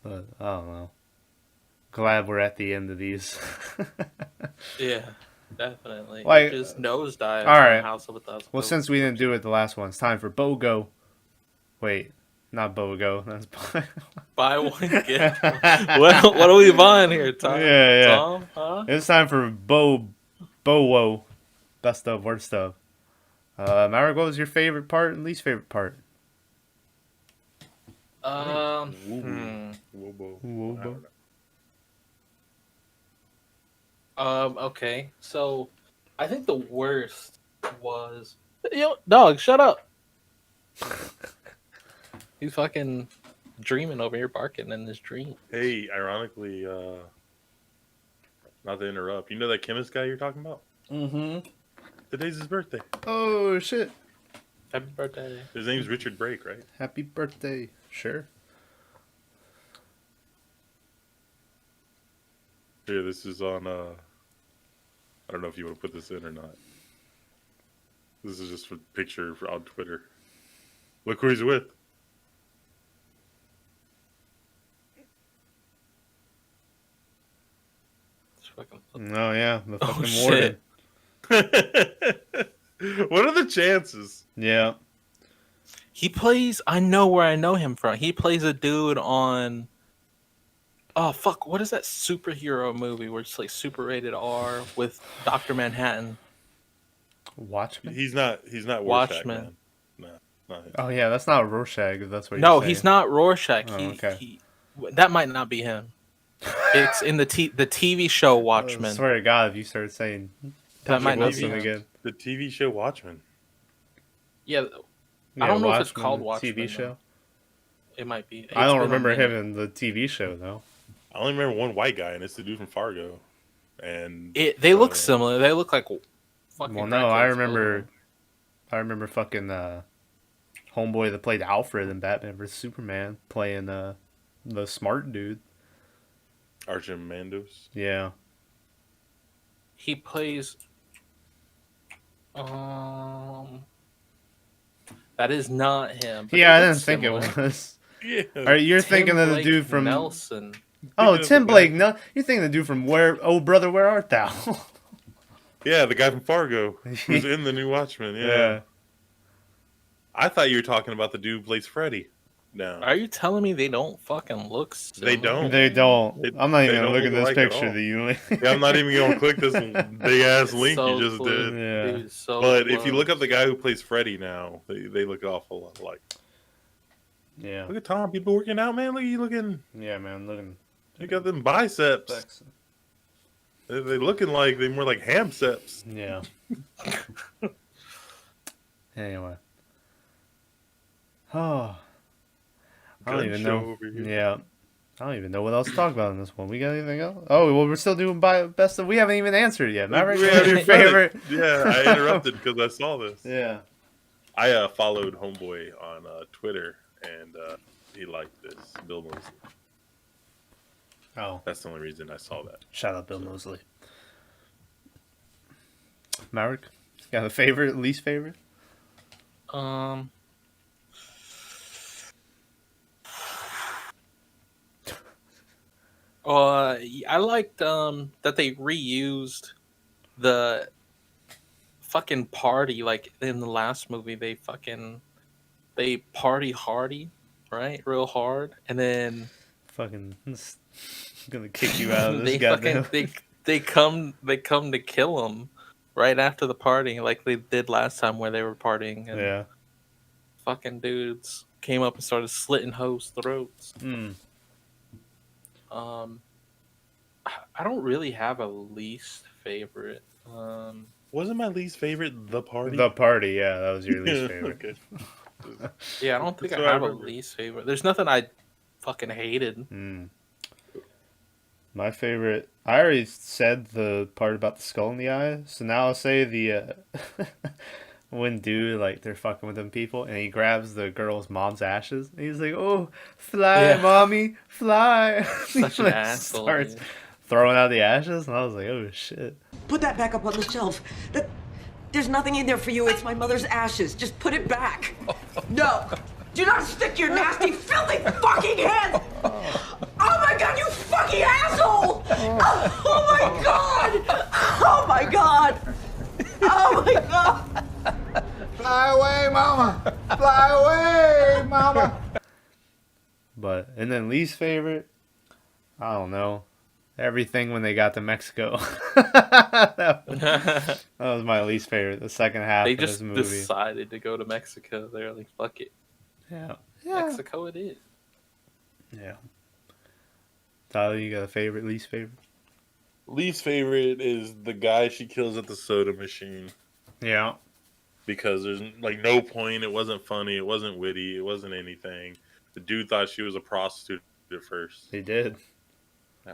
But I don't know. Glad we're at the end of these. Yeah, definitely. Like, It just nosedive all right. from House of a Thousand Well, Corpses. since we didn't do it the last one, it's time for BOGO. Wait, not BOGO. That's Buy one, get one. What are we buying here, Tom? Yeah. Tom? Huh? It's time for BOWO. Best of, worst of. Maverick, what was your favorite part and least favorite part? Whoa. Whoa. Okay, so I think the worst was dog. Shut up. He's fucking dreaming over here, barking in his dream. Hey, ironically, not to interrupt, you know that chemist guy you're talking about? Mm-hmm. Today's his birthday. Oh, shit. Happy birthday. His name's Richard Brake, right? Happy birthday. Sure. Here, this is on, I don't know if you want to put this in or not. This is just a picture on Twitter. Look who he's with. Oh, yeah. The fucking shit. warden. What are the chances? Yeah. He plays. I know where I know him from. He plays a dude on. Oh fuck! What is that superhero movie where it's like super rated R with Dr. Manhattan? Watchmen? He's not Rorschach, Watchmen. man. No, not him. Oh, yeah. That's not Rorschach, if that's what No, you're saying. he's not Rorschach. Oh, okay. That might not be him. It's in the TV show Watchmen. I swear to God, if you start saying That might not be Wilson him. again. The TV show Watchmen. Yeah, Yeah, I don't know if it's Watchmen, called the Watchmen. TV show. though. It might be. I It's don't been a remember him minute. in the TV show, though. I only remember one white guy, and it's the dude from Fargo. And They look similar. They look like fucking. Well, no, I Dracula's remember fucking homeboy that played Alfred in Batman vs Superman playing the smart dude. Archimandos. Yeah. He plays. That is not him. but Yeah, I they didn't look think similar. it was. Yeah. You're Tim thinking of the Blake dude from Nelson. Oh, Thinking of Tim the guy- Blake. No, you're thinking of the dude from Oh Brother, Where Art Thou? Yeah, the guy from Fargo who's in the new Watchmen. Yeah. Yeah. I thought you were talking about the dude who plays Freddy. No, Are you telling me they don't fucking look similar? they don't. They don't. They- I'm not even they gonna don't look at look this alike at picture all. that you. Yeah, I'm not even gonna click this big ass link So you just close. did. Yeah. Dude, so But if you close. look up the guy who plays Freddy now, they look an awful lot alike. Yeah. Look at Tom. People working out, man. Look at you looking. Yeah, man. Looking. You got them biceps. They looking like they more like hamceps. Yeah. Anyway. Oh. I don't Gun even show know. over here. Yeah. I don't even know what else to talk about in this one. We got anything else? Oh, well, we're still doing best of. We haven't even answered yet. Maverick, We what's your haven't done it. favorite? Yeah, I interrupted because I saw this. Yeah. I followed Homeboy on Twitter, and he liked this. Bill Mosley. Oh, That's the only reason I saw that. shout out Bill Mosley. Maverick, got a favorite, least favorite? I liked that they reused the fucking party like in the last movie. They party hardy, right, real hard, and then Fucking gonna kick you out of this they goddamn. fucking they come to kill him right after the party, like they did last time where they were partying. And Yeah. fucking dudes came up and started slitting hoes' throats. Mm. I don't really have a least favorite. Wasn't my least favorite The Party? The party, yeah, that was your least favorite. Okay. Yeah, I don't think That's I what I have a remember. least favorite. There's nothing I fucking hated. Mm. My favorite. I already said the part about the skull in the eye, so now I'll say the when dude like they're fucking with them people, and he grabs the girl's mom's ashes, and he's like, "Oh, fly, Yeah. mommy, fly!" Such He, an like, asshole. starts Dude. throwing out the ashes, and I was like, "Oh shit!" Put that back up on the shelf. There's nothing in there for you. It's my mother's ashes. Just put it back. No. Do not stick your nasty, filthy fucking head. Oh my god, you fucking asshole. Oh my god. Oh my god. Oh my god. Fly away, mama. Fly away, mama. But and then least favorite, I don't know. Everything when they got to Mexico. that was my least favorite. The second half They of this just movie. decided to go to Mexico. They're like, fuck it. Yeah. Mexico it is. Yeah. Tyler, you got a favorite, least favorite? Least favorite is the guy she kills at the soda machine. Yeah. Because there's like no point. It wasn't funny. It wasn't witty. It wasn't anything. The dude thought she was a prostitute at first. He did.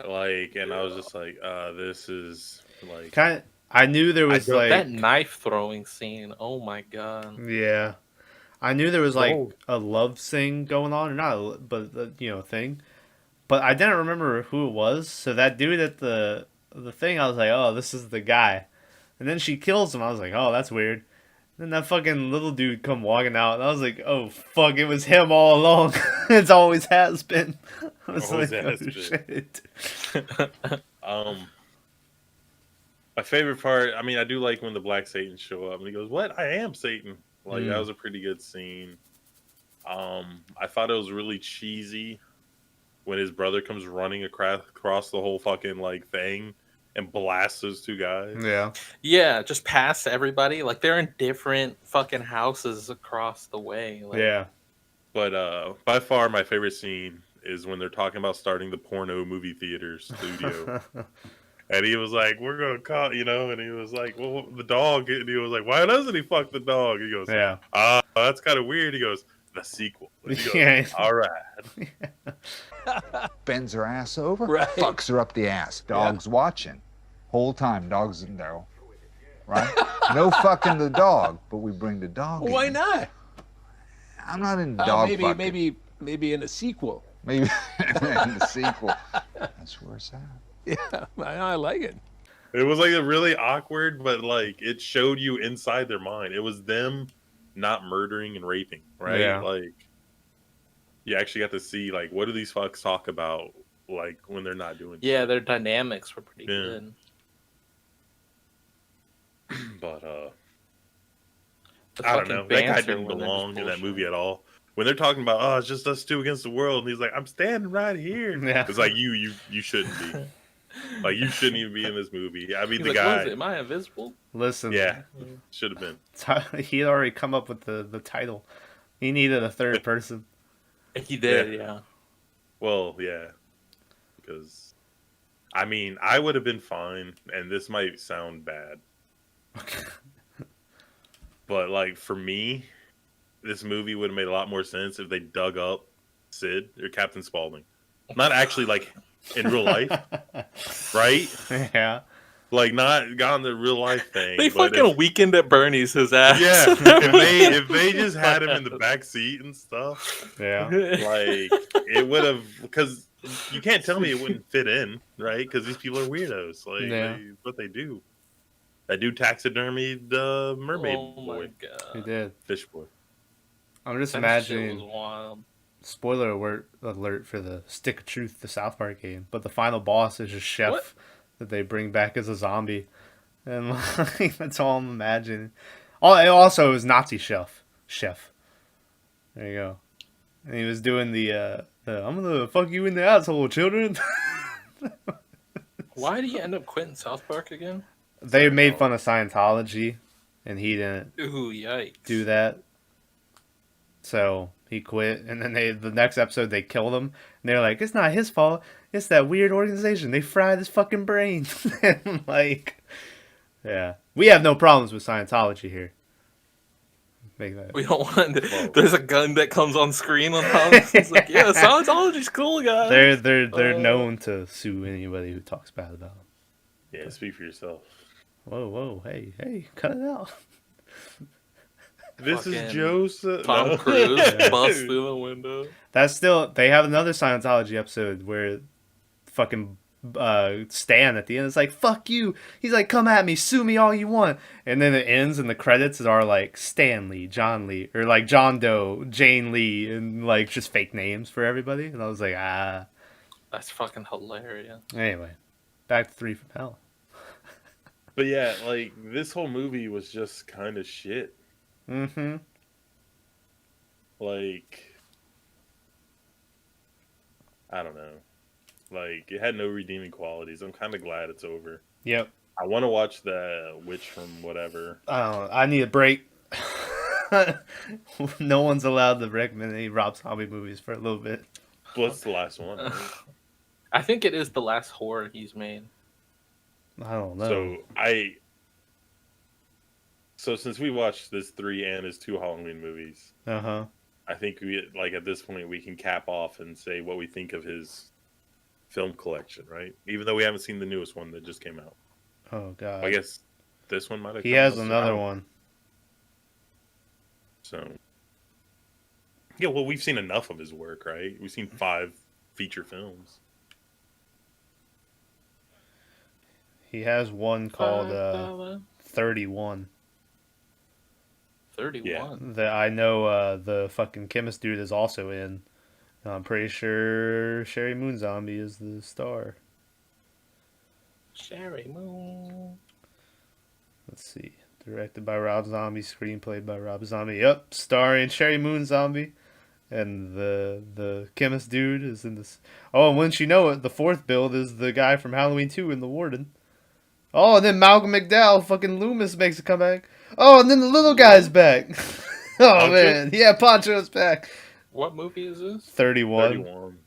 Like, and I was just like, this is like Kind of, I knew there was like that knife throwing scene. Oh my god. yeah. I knew there was like Oh. a love thing going on, or not, but thing. But I didn't remember who it was. So that dude at the thing, I was like, oh, this is the guy. And then she kills him. I was like, oh, that's weird. Then that fucking little dude come walking out, and I was like, oh fuck, it was him all along. It's always has been. I was Always like, has oh been. shit. My favorite part. I mean, I do like when the Black Satan show up and he goes, "What? I am Satan." Like that was a pretty good scene. I thought it was really cheesy when his brother comes running across the whole fucking like thing and blasts those two guys. Yeah. Yeah, just past everybody. Like they're in different fucking houses across the way. Like, Yeah. But by far my favorite scene is when they're talking about starting the porno movie theater studio. And he was like, "We're gonna call," and he was like, "Well, the dog." And he was like, "Why doesn't he fuck the dog?" He goes, Yeah. That's kind of weird." He goes, "The sequel." And he goes, Yeah. "All right." Bends her ass over, Right. fucks her up the ass. Dog's watching. Whole time, dog's in there. Right? No fucking the dog, but we bring the dog in. Why not? I'm not in dog fucking. Maybe in a sequel. Maybe in the sequel. That's where it's at. Yeah, I like it. It was like a really awkward, but like it showed you inside their mind. It was them not murdering and raping, right? Yeah. Like you actually got to see like what do these fucks talk about like when they're not doing Yeah, shit. their dynamics were pretty Yeah. good. But The I don't fucking know. That guy banter didn't when they're belong just in that bullshitting. movie at all. When they're talking about, oh, it's just us two against the world, and he's like, I'm standing right here. Yeah. It's like you shouldn't be. Like you shouldn't even be in this movie. I mean, He's the like, guy, what is it? Am I invisible? Listen. yeah, should have been. He had already come up with the title. He needed a third person. He did, yeah. Well, yeah, because I mean, I would have been fine, and this might sound bad, but like for me, this movie would have made a lot more sense if they dug up Sid or Captain Spaulding, not actually like in real life, right? Yeah. Like not got on the real life thing. They but fucking Weekend at Bernie's his ass. yeah, if they just had him in the back seat and stuff, Yeah. like it would have, because you can't tell me it wouldn't fit in, right? Because these people are weirdos. Like Yeah. what they do. That dude taxidermied the mermaid Oh my boy, He god. did. fish boy. I'm just That shit imagining. was wild. Spoiler alert for the Stick of Truth, the South Park game. But the final boss is just Chef What? that they bring back as a zombie, and like that's all I'm imagining. Oh, it also was Nazi Chef. There you go. And he was doing the I'm gonna fuck you in the asshole, children. Why did he end up quitting South Park again? They made fun of Scientology, and he didn't Ooh, yikes. do that. So he quit, and then the next episode they killed him, and they're like, "It's not his fault. It's that weird organization. They fried his fucking brain." And like, yeah, we have no problems with Scientology here. Make that. We don't want. There's a gun that comes on screen on House. It's like, yeah, Scientology's cool, guys. They're known to sue anybody who talks bad about them. Yeah, speak for yourself. Whoa, hey, cut it out. This is Fucking Joseph. Tom Cruise busts through the window. That's still. They have another Scientology episode where fucking Stan at the end is like, fuck you. He's like, come at me, sue me all you want. And then it ends and the credits are like Stan Lee, John Lee, or like John Doe, Jane Lee, and like just fake names for everybody. And I was like, ah. That's fucking hilarious. Anyway, back to 3 from Hell. But yeah, like this whole movie was just kind of shit. Mm-hmm. Like, I don't know. Like, it had no redeeming qualities. I'm kind of glad it's over. Yep. I want to watch the Witch from whatever. I need a break. No one's allowed to recommend any Rob Zombie movies for a little bit. What's the last one? Right? I think it is the last horror he's made. I don't know. So since we watched this 3 and his 2 Halloween movies, Uh-huh. I think we like at this point we can cap off and say what we think of his film collection, right? Even though we haven't seen the newest one that just came out. Oh god. I guess this one might have. He has another one. So yeah, well, we've seen enough of his work, right? We've seen 5 feature films. He has one called 31. 31. Yeah. That I know the fucking chemist dude is also in. I'm pretty sure Sherry Moon Zombie is the star. Sherry Moon. Let's see. Directed by Rob Zombie, screenplayed by Rob Zombie. Yep, starring Sherry Moon Zombie. And the chemist dude is in this. Oh, and wouldn't you know it, the 4th build is the guy from Halloween 2 in The Warden. Oh, and then Malcolm McDowell, fucking Loomis, makes a comeback. Oh, and then the little guy's back. Oh, Poncho? man. Yeah, Poncho's back. What movie is this? 31.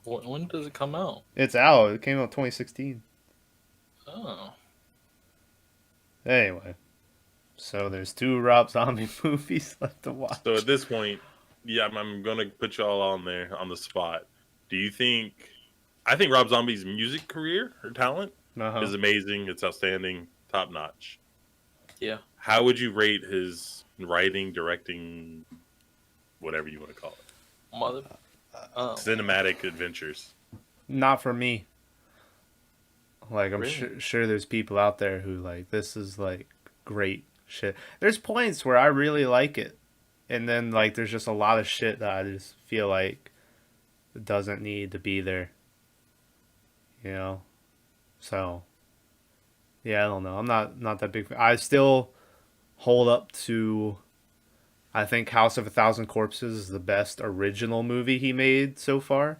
When does it come out? It's out. It came out 2016. Oh. Anyway. So there's 2 Rob Zombie movies left to watch. So at this point, yeah, I'm going to put y'all on there on the spot. Do you think... I think Rob Zombie's music career or talent is amazing. It's outstanding. Top notch. Yeah. How would you rate his writing, directing, whatever you want to call it? Cinematic adventures. Not for me. Like, I'm Really? sure there's people out there who, like, this is, like, great shit. There's points where I really like it. And then, like, there's just a lot of shit that I just feel like doesn't need to be there. You know? So, yeah, I don't know. I'm not that big. I still hold up to... I think House of a Thousand Corpses is the best original movie he made so far.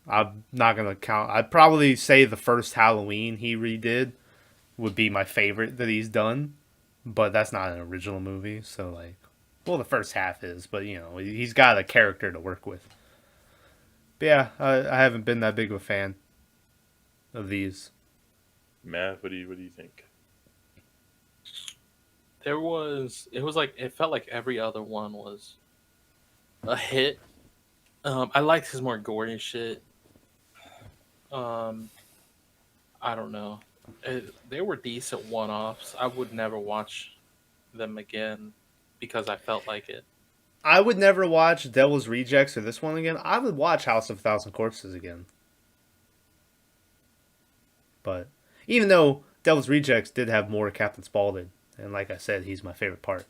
I'm not going to count. I'd probably say the first Halloween he redid would be my favorite that he's done. But that's not an original movie. So, like, well, the first half is. But, you know, he's got a character to work with. But, yeah, I haven't been that big of a fan of these. Matt, what do you think? It felt like every other one was a hit. I liked his more gory shit. I don't know. They were decent one-offs. I would never watch them again because I felt like it. I would never watch Devil's Rejects or this one again. I would watch House of a Thousand Corpses again. But even though Devil's Rejects did have more Captain Spaulding, and like I said, he's my favorite part.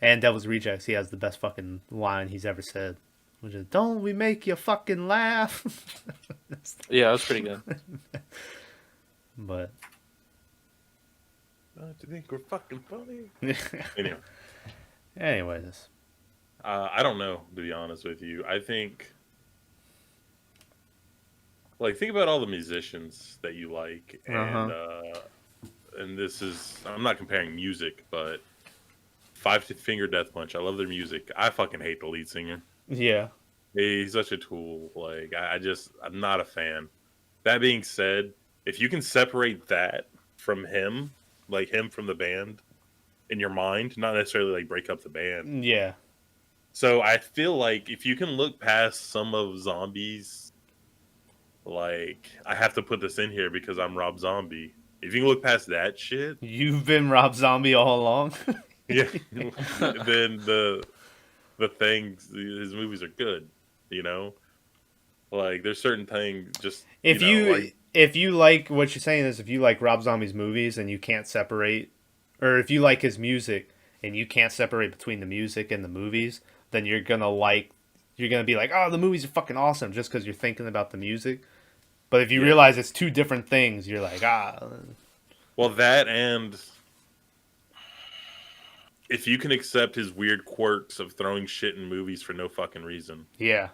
And Devil's Rejects, he has the best fucking line he's ever said. Which is, don't we make you fucking laugh? Yeah, that's pretty good. But Don't you think we're fucking funny? Anyway. Anyways. I don't know, to be honest with you. I think... Like, think about all the musicians that you like. And this is... I'm not comparing music, but... Five Finger Death Punch. I love their music. I fucking hate the lead singer. Yeah. He's such a tool. Like, I'm not a fan. That being said, if you can separate that from him, like him from the band, in your mind, not necessarily like break up the band. Yeah. So I feel like if you can look past some of Zombie's, like I have to put this in here because I'm Rob Zombie. If you can look past that shit, You've been Rob Zombie all along. yeah, then the things, his movies are good. You know, like there's certain things just If you know, like, if you like what you're saying is if you like Rob Zombie's movies and you can't separate, or if you like his music and you can't separate between the music and the movies, then you're gonna be like, oh, the movies are fucking awesome just because you're thinking about the music. But if you realize it's two different things, you're like, ah. Well, that and if you can accept his weird quirks of throwing shit in movies for no fucking reason. Yeah.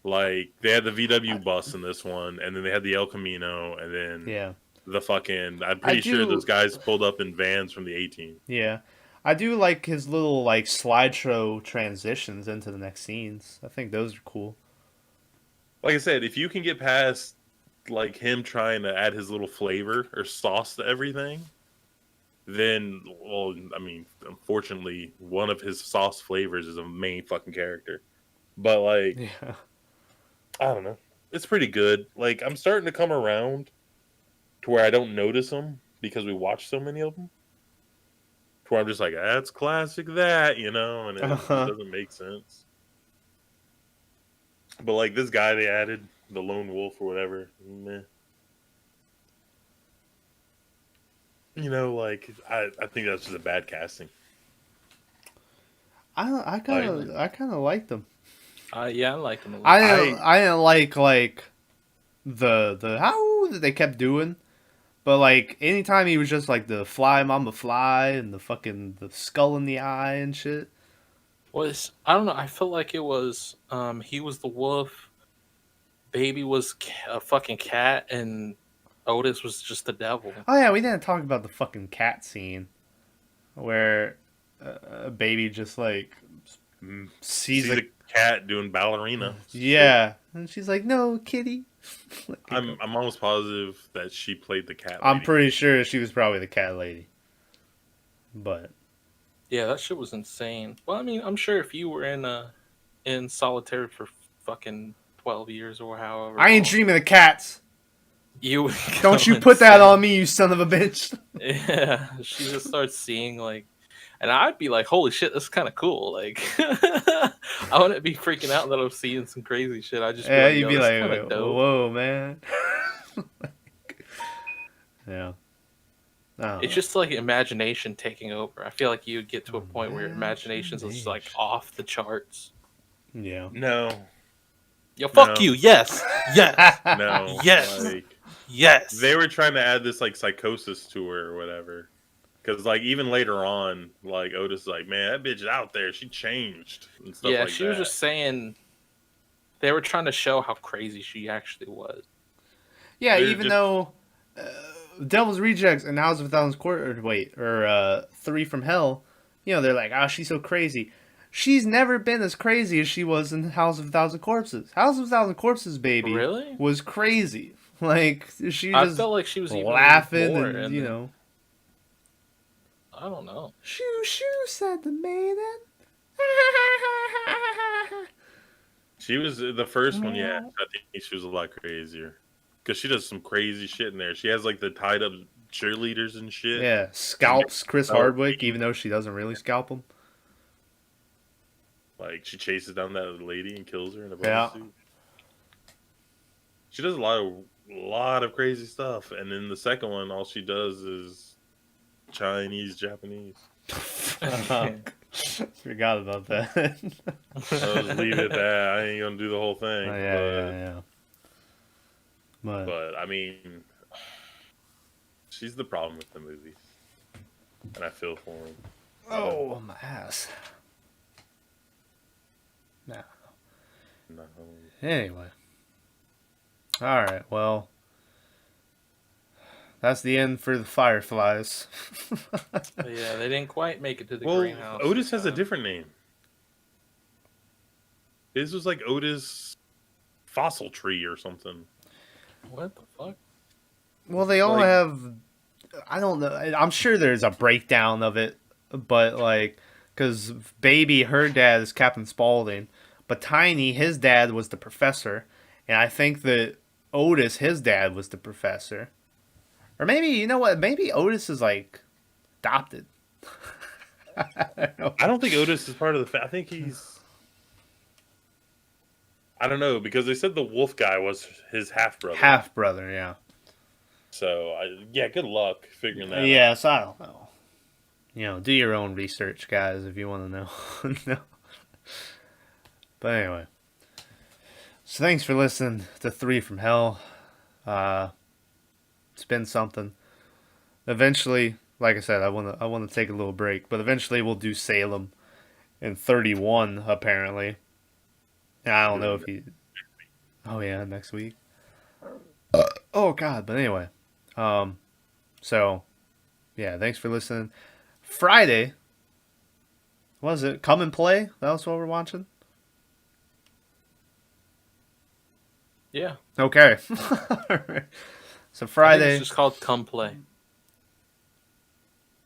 Like, they had the VW bus in this one, and then they had the El Camino, and then the fucking... I'm pretty sure those guys pulled up in vans from the A-Team. Yeah. I do like his little, like, slideshow transitions into the next scenes. I think those are cool. Like I said, if you can get past, like, him trying to add his little flavor or sauce to everything, then, well, I mean, unfortunately, one of his sauce flavors is a main fucking character. But, like... Yeah. I don't know. It's pretty good. Like, I'm starting to come around to where I don't notice them because we watch so many of them. To where I'm just like, that's classic that, you know, and it doesn't make sense. But, like, this guy they added, the Lone Wolf or whatever, meh. You know, like, I think that's just a bad casting. I kind of liked them. Yeah, I liked them a lot. I didn't like the how that they kept doing, but like anytime he was just like the fly mama fly and the fucking the skull in the eye and shit. I don't know. I felt like it was he was the wolf, Baby was a fucking cat, and Otis was just the devil. Oh yeah, we didn't talk about the fucking cat scene where Baby just like sees a cat doing ballerina. Yeah, and she's like, "No, kitty." Like, I'm almost positive that she played the cat lady. I'm pretty sure she was probably the cat lady. But yeah, that shit was insane. Well, I mean, I'm sure if you were in solitary for fucking 12 years or however, I ain't dreaming of cats. You don't you put that on me, you son of a bitch. Yeah, she just starts seeing like. And I'd be like, holy shit, this is kind of cool. Like, I wouldn't be freaking out that I'm seeing some crazy shit. I just you'd be like, whoa, man. Yeah. It's just like imagination taking over. I feel like you would get to a point where your imagination's just like off the charts. Yeah. No. Yo, fuck you. Yes. Yes. No. Yes. Like, yes. They were trying to add this like psychosis to her or whatever. Because, like, even later on, like, Otis is like, man, that bitch is out there. She changed and stuff like that. Yeah, she was just saying they were trying to show how crazy she actually was. Yeah, even though Devil's Rejects and House of a Thousand or Three from Hell, you know, they're like, oh, she's so crazy. She's never been as crazy as she was in House of a Thousand Corpses. House of a Thousand Corpses, baby, was crazy. Like, I felt like she was even laughing and, you know. I don't know. Shoo, shoo, said the maiden. She was the first one, yeah. I think she was a lot crazier. Because she does some crazy shit in there. She has, like, the tied-up cheerleaders and shit. Yeah, scalps Chris Hardwick, even though she doesn't really scalp him. Like, she chases down that lady and kills her in a bodysuit. She does a lot of crazy stuff. And then the second one, all she does is Chinese, Japanese. Forgot about that. I'll just leave it at that. I ain't gonna do the whole thing. Yeah. But I mean, she's the problem with the movies, and I feel for him. Oh, my ass. No. Anyway. All right. Well. That's the end for the Fireflies. Yeah, they didn't quite make it to the greenhouse. Otis has a different name. His was like Otis Fossil Tree or something. What the fuck? Well, they all have... I don't know. I'm sure there's a breakdown of it but like, because Baby, her dad is Captain Spaulding, but Tiny, his dad was the professor, and I think that Otis, his dad was the professor. Or maybe, you know what? Maybe Otis is like adopted. I don't think Otis is part of the. I think he's. I don't know because they said the wolf guy was his half brother. Half brother, yeah. So yeah, good luck figuring that out. Yes, I don't know. You know, do your own research, guys, if you want to know. No. But anyway, so thanks for listening to 3 from Hell. It's been something. Eventually, like I said, I want to take a little break, but eventually we'll do Salem in 31 apparently. And I don't know if he. Oh yeah, next week. Oh god, but anyway, so yeah, thanks for listening. Friday, what is it? Come and Play? That was what we're watching. Yeah. Okay. So Friday. It's just called Come Play.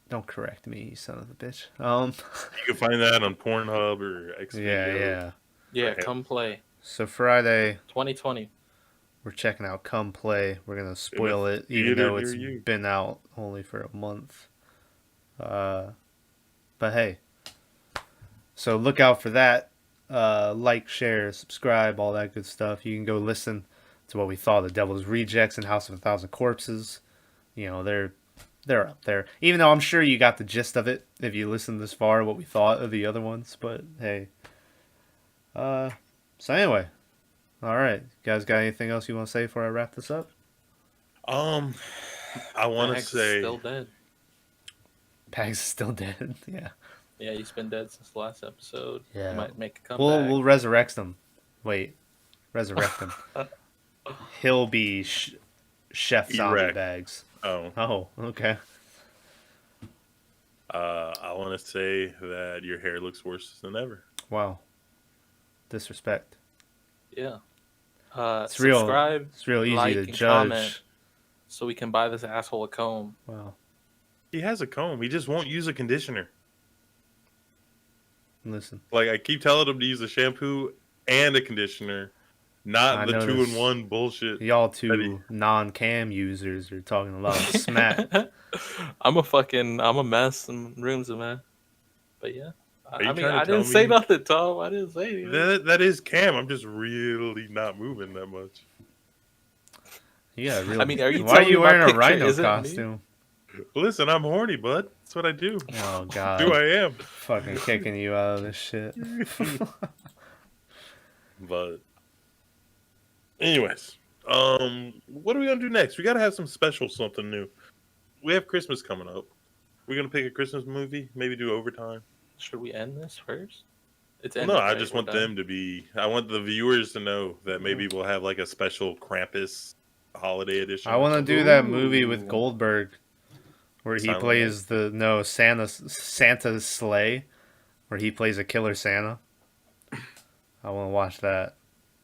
Don't correct me, you son of a bitch. You can find that on Pornhub or Xvideo. Yeah, Come Play. So Friday, 2020. we're checking out Come Play. We're gonna spoil it, even though it's been out only for a month. But hey, so look out for that. Like, share, subscribe, all that good stuff. You can go listen to what we thought of Devil's Rejects and House of a Thousand Corpses. You know, they're up there. Even though I'm sure you got the gist of it if you listened this far, what we thought of the other ones. But hey, so anyway, all right, you guys got anything else you want to say before I wrap this up? I want to say still dead. Pags is still dead. Yeah. Yeah, he's been dead since the last episode. Yeah. He might make a comeback. We'll resurrect him. Wait, resurrect him. He'll be Chef Zombie Bags. Oh, okay. I want to say that your hair looks worse than ever. Wow. Disrespect. Yeah. It's Subscribe, real. It's real easy like, to and judge. comment so we can buy this asshole a comb. Wow. He has a comb. He just won't use a conditioner. Listen. Like, I keep telling him to use a shampoo and a conditioner, not the 2-in-1 bullshit. Y'all two non-cam users are talking a lot of smack. I'm a mess and Room's a mess. But yeah. I mean, I didn't say nothing, Tom. I didn't say anything. That is cam. I'm just really not moving that much. Yeah, really. I mean, are you why are you wearing a picture rhino isn't costume? Listen, I'm horny, bud. That's what I do. Oh god. Who I am. Fucking kicking you out of this shit. But anyways, what are we gonna do next? We gotta have some special something new. We have Christmas coming up. We're gonna pick a Christmas movie, maybe do overtime. Should we end this first? No, I just want them to be. I want the viewers to know that maybe we'll have like a special Krampus holiday edition. I want to do that movie with Goldberg, where he plays Santa's sleigh, where he plays a killer Santa. I want to watch that.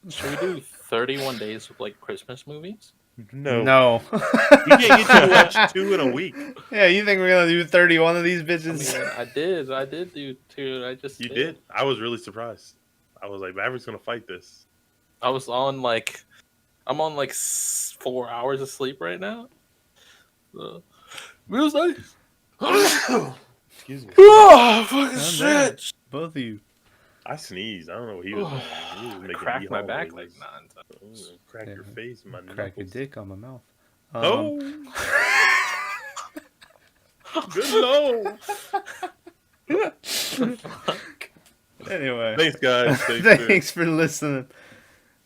Should we do 31 days of like Christmas movies? No. We can't get you to watch 2 in a week. Yeah, you think we're gonna do 31 of these bitches? I did do 2. You did? I was really surprised. I was like, Maverick's gonna fight this. I'm on like 4 hours of sleep right now. It was nice. Excuse me. Oh, fucking shit! Both of you. I sneezed. I don't know what he was doing. He was making Cracked my back noises. like 9 times. Crack your face, my Crack your dick on my mouth. Oh. Good lord. Anyway. Thanks, guys. Thanks for listening.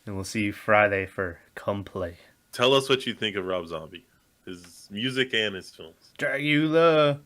And we'll see you Friday for Come Play. Tell us what you think of Rob Zombie. His music and his films. Dragula.